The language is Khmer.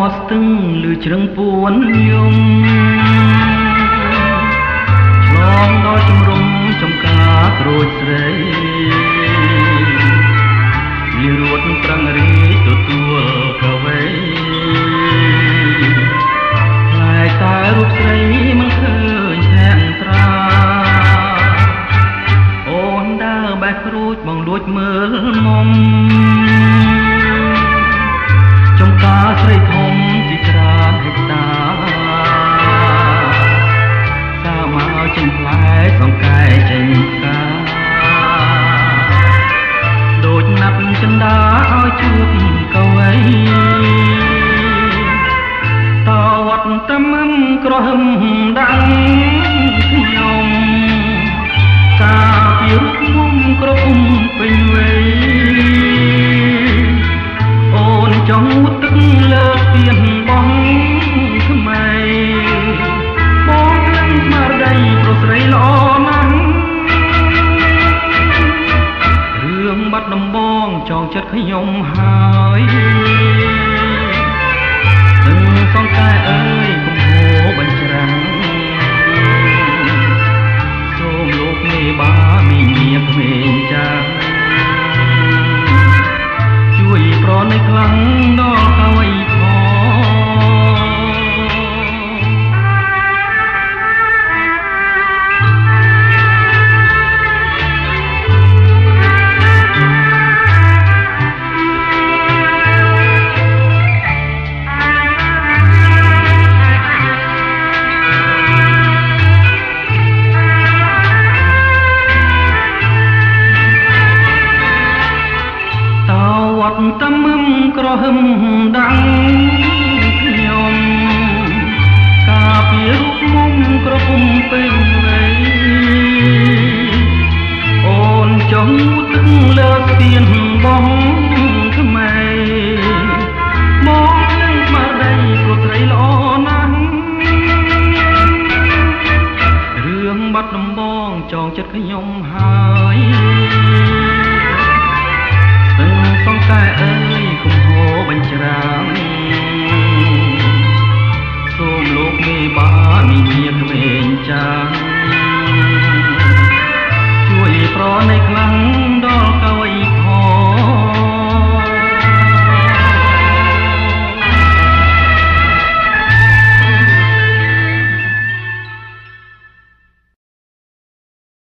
មកស្ទឹងឬជ្រឹងពួនយំឆ្លងដល់ជំរំចំការក្រូចស្រីវារួតប្រឹងរីកទទួលកវីខ្លាយតែរូបស្រីមិនឃើញแทงត្រាអូនដើរបែកក្រូចបងលួចមើលមុំចំការស្រីធំជាច្រើនហិចតាសាមកចេញផ្លែសង្កែចេញផ្កាដូចណាប់ចិន្តាឲ្យជួបកវីតវត្តត្រឹមក្រហមដាំងខ្ញុំការពីរូបមុំគ្រប់ពេញវ័យអូនចង់ទឹកលើទៀនបងថ្មីបងឡើងស្មារតីប្រុសស្រីល្អណាស់រឿងបាត់ដំបងចងចិត្តខ្ញុំហើយនឹងសង្កែអើយគុំហូរបញ្ច្រាំងសូមលោកមេបាមីញាក្មេងចាស់ជួយប្រណិតខ្លាំងដល់កវីផងវត្តតាមឹមក្រហមដាំងខ្ញុំការពីរូបមុំក្រពុំពេញវ័យអូនចង់ទឹកលើទៀនបង